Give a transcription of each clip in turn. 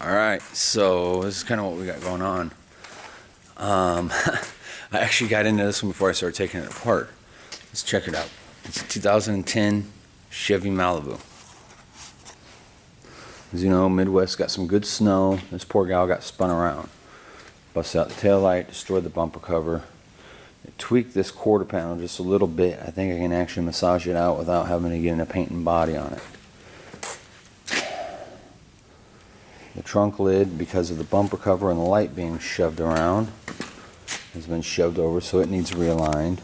Alright, so this is kind of what we got going on. I actually got into this one before I started taking it apart. Let's check it out. It's a 2010 Chevy Malibu. As you know, Midwest got some good snow. This poor gal got spun around. Busted out the taillight, destroyed the bumper cover. It tweaked this quarter panel just a little bit. I think I can actually massage it out without having to get in a paint and body on it. The trunk lid, because of the bumper cover and the light being shoved around, has been shoved over, so it needs realigned.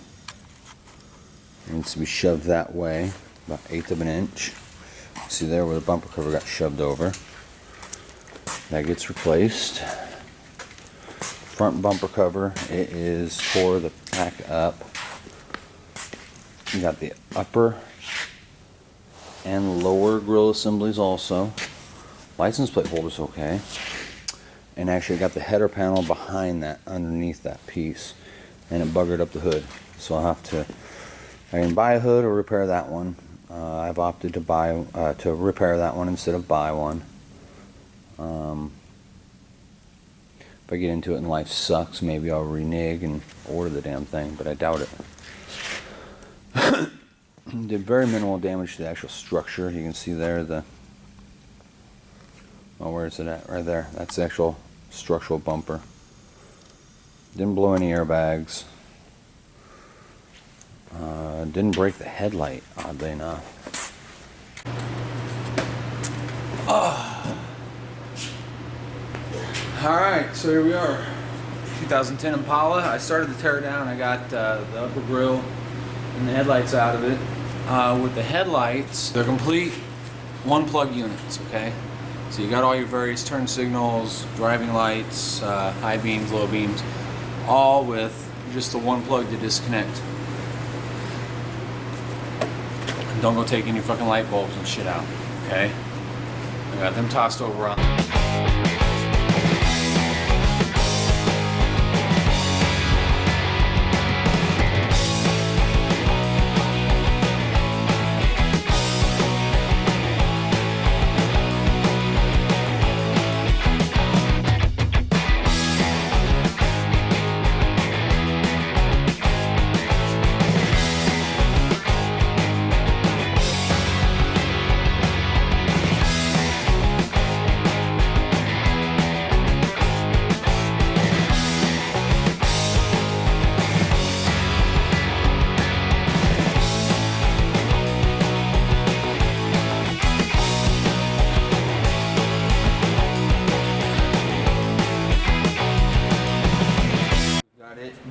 It needs to be shoved that way, about 1/8 of an inch. See there where the bumper cover got shoved over. That gets replaced. Front bumper cover, it is tore the back up. You got the upper and lower grille assemblies also. License plate holder's okay. And actually I got the header panel behind that, underneath that piece. And it buggered up the hood. So I'll have to, I can buy a hood or repair that one. I've opted to repair that one instead of buy one. If I get into it and life sucks, maybe I'll renege and order the damn thing, but I doubt it. Did very minimal damage to the actual structure. You can see there the, oh, where is it at? Right there. That's the actual structural bumper. Didn't blow any airbags. Didn't break the headlight, oddly enough. Alright, so here we are. 2010 Impala. I started to tear it down. I got the upper grille and the headlights out of it. With the headlights, they're complete one plug units, okay? So you got all your various turn signals, driving lights, high beams, low beams, all with just the one plug to disconnect. And don't go take any fucking light bulbs and shit out, okay? I got them tossed over on.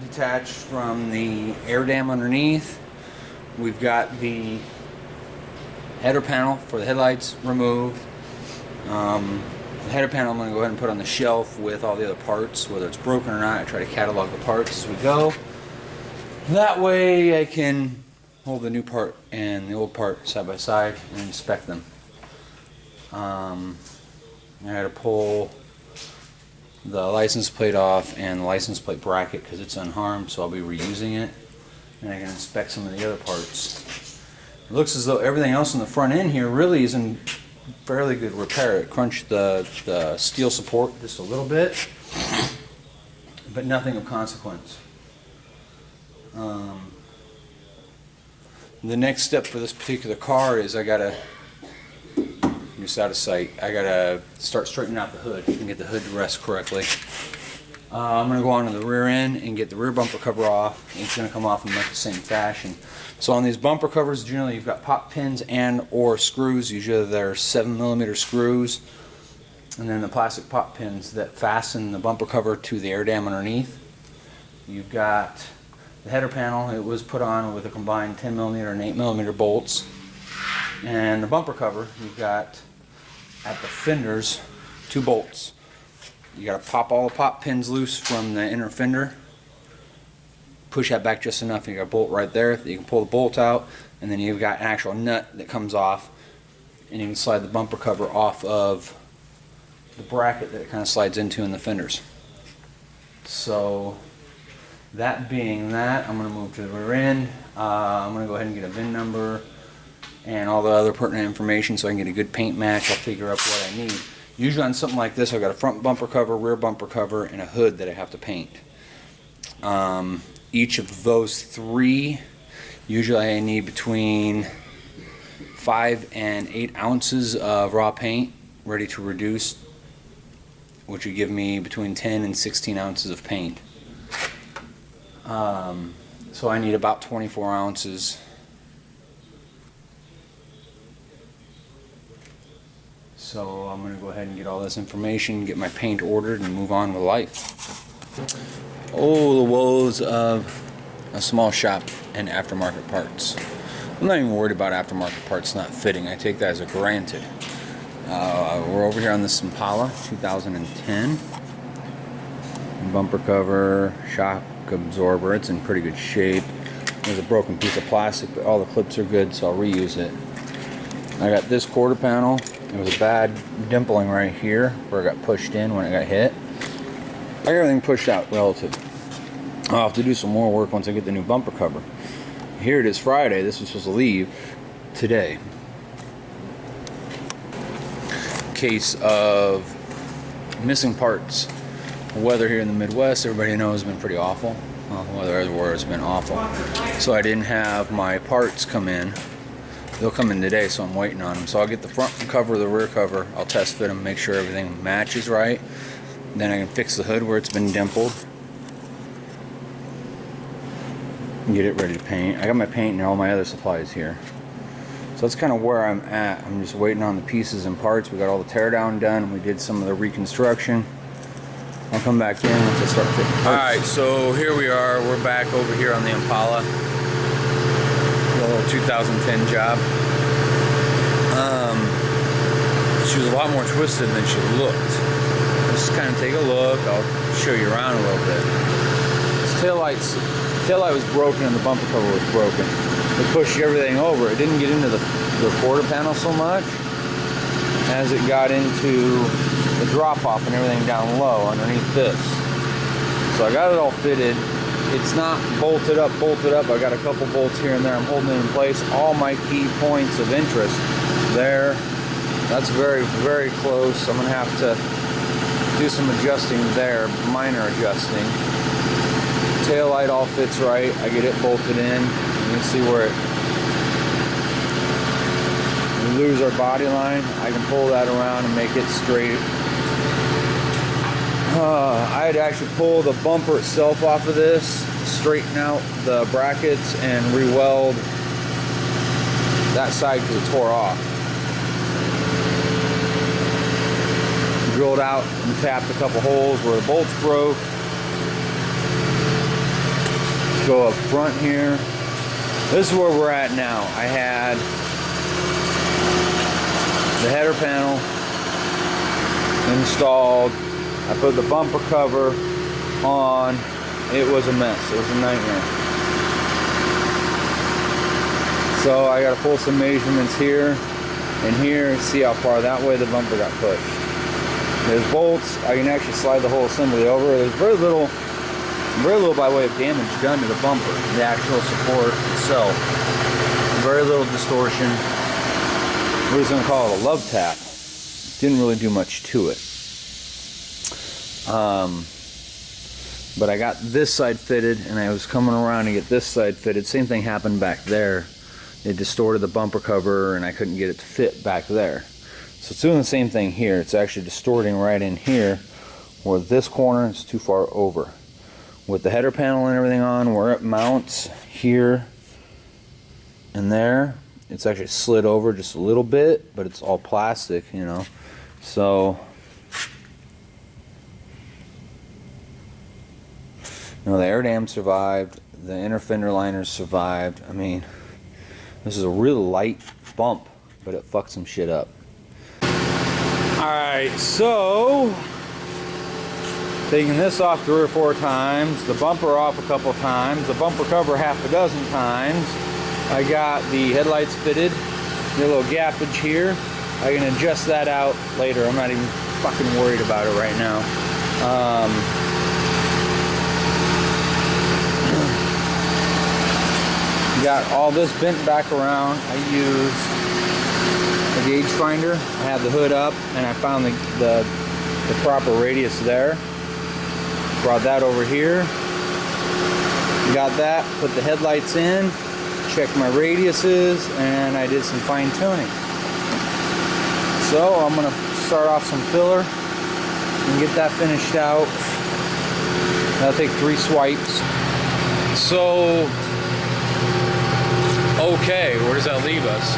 Detached from the air dam underneath. We've got the header panel for the headlights removed. The header panel I'm going to go ahead and put on the shelf with all the other parts, whether it's broken or not. I try to catalog the parts as we go. That way I can hold the new part and the old part side by side and inspect them. I had to pull the license plate off and the license plate bracket because it's unharmed, so I'll be reusing it, and I can inspect some of the other parts. It looks as though everything else on the front end here really is in fairly good repair. It crunched the steel support just a little bit, but nothing of consequence. The next step for this particular car is I gotta, just out of sight, I gotta start straightening out the hood and get the hood to rest correctly. I'm gonna go on to the rear end and get the rear bumper cover off. It's gonna come off in much the same fashion. So on these bumper covers, generally you've got pop pins and or screws. Usually they're 7mm screws, and then the plastic pop pins that fasten the bumper cover to the air dam underneath. You've got the header panel. It was put on with a combined 10mm and 8mm bolts. And the bumper cover, you've got at the fenders 2 bolts. You got to pop all the pop pins loose from the inner fender, push that back just enough, and you got a bolt right there. You can pull the bolt out, and then you've got an actual nut that comes off, and you can slide the bumper cover off of the bracket that it kind of slides into in the fenders. So that being that, I'm going to move to the rear end. I'm going to go ahead and get a VIN number and all the other pertinent information so I can get a good paint match. I'll figure out what I need. Usually on something like this, I've got a front bumper cover, rear bumper cover, and a hood that I have to paint. Each of those three, usually I need between 5 and 8 ounces of raw paint ready to reduce, which would give me between 10 and 16 ounces of paint. So I need about 24 ounces. So I'm going to go ahead and get all this information, get my paint ordered, and move on with life. Oh, the woes of a small shop and aftermarket parts. I'm not even worried about aftermarket parts not fitting. I take that as a granted. We're over here on this Impala 2010. Bumper cover, shock absorber. It's in pretty good shape. There's a broken piece of plastic, but all the clips are good, so I'll reuse it. I got this quarter panel. There was a bad dimpling right here where it got pushed in when it got hit. I got everything pushed out relative. I'll have to do some more work once I get the new bumper cover. Here it is Friday. This was supposed to leave today. Case of missing parts. The weather here in the Midwest, everybody knows, has been pretty awful. Well, the weather everywhere has been awful. So I didn't have my parts come in. They'll come in today, so I'm waiting on them. So I'll get the front cover, the rear cover. I'll test fit them, make sure everything matches right. Then I can fix the hood where it's been dimpled. And get it ready to paint. I got my paint and all my other supplies here. So that's kind of where I'm at. I'm just waiting on the pieces and parts. We got all the teardown done. We did some of the reconstruction. I'll come back in once I start fitting parts. Alright, so here we are. We're back over here on the Impala. The little 2010 job. She was a lot more twisted than she looked. Just kind of take a look. I'll show you around a little bit. This taillight was broken and the bumper cover was broken. It pushed everything over. It didn't get into the quarter panel so much as it got into the drop off and everything down low underneath this. So I got it all fitted. It's not bolted up. I got a couple bolts here and there. I'm holding it in place. All my key points of interest there. That's very, very close. I'm gonna have to do some adjusting there, minor adjusting. Taillight all fits right. I get it bolted in. You can see where we lose our body line. I can pull that around and make it straight. I had to actually pull the bumper itself off of this, straighten out the brackets, and re-weld that side because it tore off. Drilled out and tapped a couple holes where the bolts broke. Let's go up front here. This is where we're at now. I had the header panel installed. I put the bumper cover on. It was a mess. It was a nightmare. So I got to pull some measurements here and here. See how far that way the bumper got pushed. There's bolts. I can actually slide the whole assembly over. There's very little by way of damage done to the bumper, the actual support itself. Very little distortion. We're just going to call it a love tap. Didn't really do much to it. But I got this side fitted and I was coming around to get this side fitted. Same thing happened back there. It distorted the bumper cover and I couldn't get it to fit back there. So it's doing the same thing here. It's actually distorting right in here where this corner is too far over. With the header panel and everything on, where it mounts here and there, it's actually slid over just a little bit, but it's all plastic, you know. So, you know, the air dam survived, the inner fender liners survived. I mean, this is a real light bump, but it fucked some shit up. Alright, so taking this off 3 or 4 times, the bumper off a couple times, the bumper cover half a dozen times. I got the headlights fitted, a little gappage here. I can adjust that out later. I'm not even fucking worried about it right now. Got all this bent back around. I used the gauge finder. I have the hood up and I found the proper radius there. Brought that over here. Got that, put the headlights in, checked my radiuses, and I did some fine tuning. So I'm gonna start off some filler and get that finished out. That'll take 3 swipes. So, okay, where does that leave us?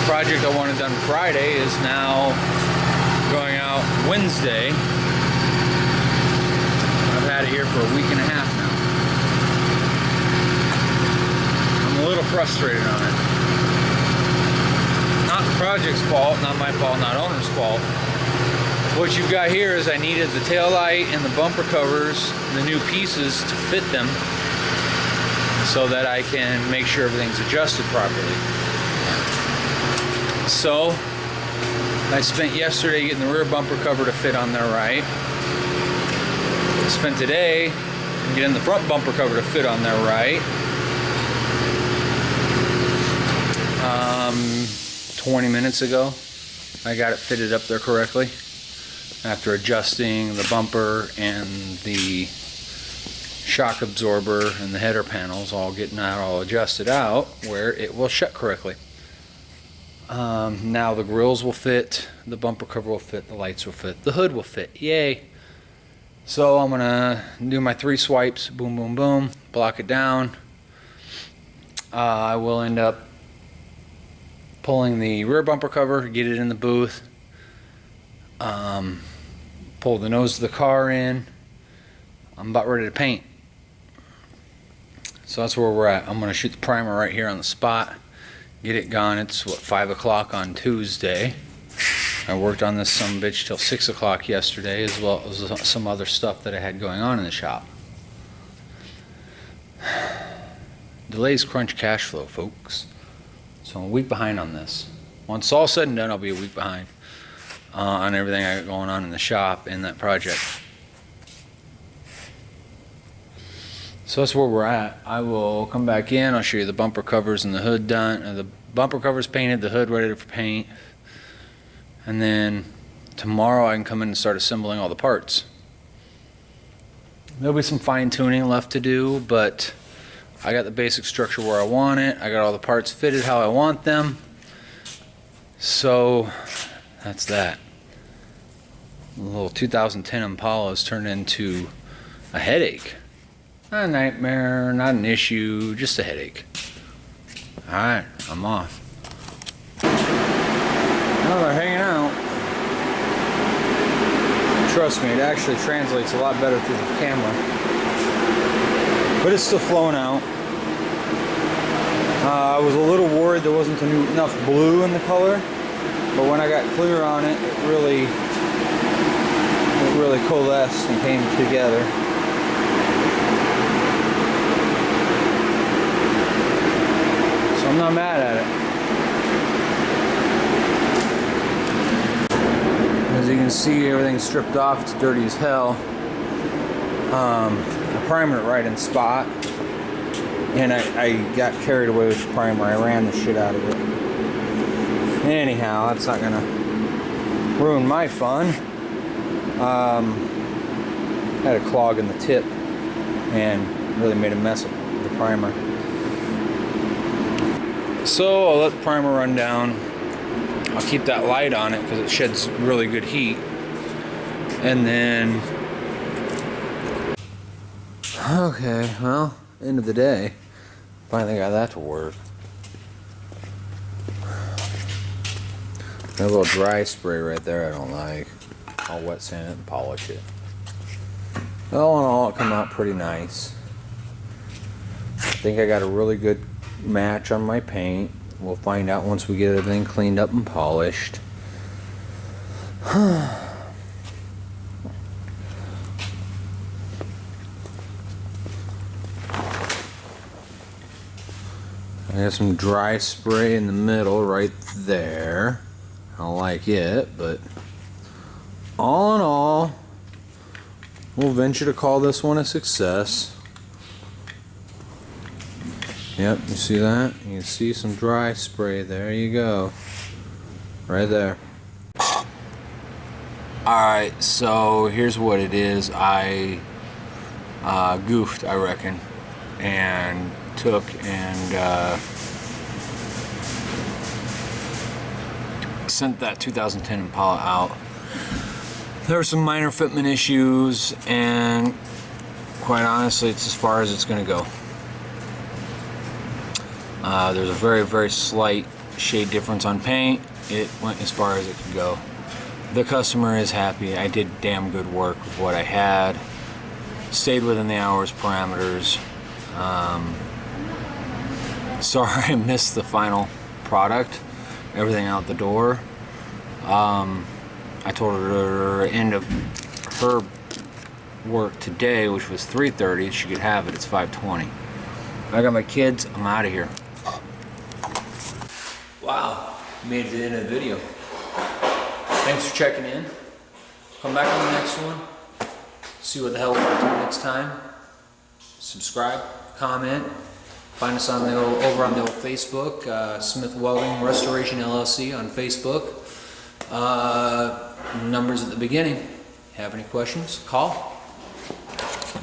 Project I wanted done Friday is now going out Wednesday. I've had it here for a week and a half now. I'm a little frustrated on it. Not the project's fault, not my fault, not owner's fault. What you've got here is I needed the taillight and the bumper covers, the new pieces to fit them so that I can make sure everything's adjusted properly. So I spent yesterday getting the rear bumper cover to fit on there right. I spent today getting the front bumper cover to fit on there right. 20 minutes ago I got it fitted up there correctly after adjusting the bumper and the shock absorber and the header panels, all getting that all adjusted out where it will shut correctly. Now the grills will fit, the bumper cover will fit, the lights will fit, the hood will fit. Yay! So I'm gonna do my 3 swipes, boom, boom, boom, block it down. I will end up pulling the rear bumper cover, get it in the booth, pull the nose of the car in. I'm about ready to paint. So that's where we're at. I'm gonna shoot the primer right here on the spot, get it gone. It's what, 5 o'clock on Tuesday. I worked on this sumbitch till 6 o'clock yesterday, as well as some other stuff that I had going on in the shop. Delays crunch cash flow, folks. So I'm a week behind on this. Once it's all said and done, I'll be a week behind on everything I got going on in the shop and that project. So that's where we're at. I will come back in, I'll show you the bumper covers and the hood done. The bumper covers painted, the hood ready for paint. And then tomorrow I can come in and start assembling all the parts. There'll be some fine tuning left to do, but I got the basic structure where I want it. I got all the parts fitted how I want them. So that's that. The little 2010 Impala has turned into a headache. Not a nightmare, not an issue, just a headache. Alright, I'm off. Well, they're hanging out. Trust me, it actually translates a lot better through the camera. But it's still flowing out. I was a little worried there wasn't enough blue in the color, but when I got clear on it, it really coalesced and came together. So I'm not mad at it. As you can see, everything's stripped off. It's dirty as hell. I primed it right in spot. And I got carried away with the primer. I ran the shit out of it. Anyhow, that's not gonna ruin my fun. Had a clog in the tip and really made a mess of the primer. So I'll let the primer run down. I'll keep that light on it because it sheds really good heat. And then, okay, well, end of the day. Finally got that to work. That little dry spray right there I don't like. I'll wet sand it and polish it. All in all, it came out pretty nice. I think I got a really good match on my paint. We'll find out once we get everything cleaned up and polished. I got some dry spray in the middle right there. I don't like it, but all in all, we'll venture to call this one a success. Yep, you see that? You can see some dry spray. There you go. Right there. Alright, so here's what it is. I goofed, I reckon, and took and sent that 2010 Impala out. There were some minor fitment issues, and quite honestly, it's as far as it's going to go. There's a very, very slight shade difference on paint. It went as far as it could go. The customer is happy. I did damn good work with what I had. Stayed within the hours parameters. Sorry I missed the final product. Everything out the door. I told her to end of her work today, which was 3:30. She could have it. It's 5:20. I got my kids. I'm out of here. Wow, made it to the end of the video. Thanks for checking in. Come back on the next one. See what the hell we're doing next time. Subscribe, comment. Find us on over on the old Facebook, Smith Welding Restoration LLC on Facebook. Numbers at the beginning. Have any questions? Call.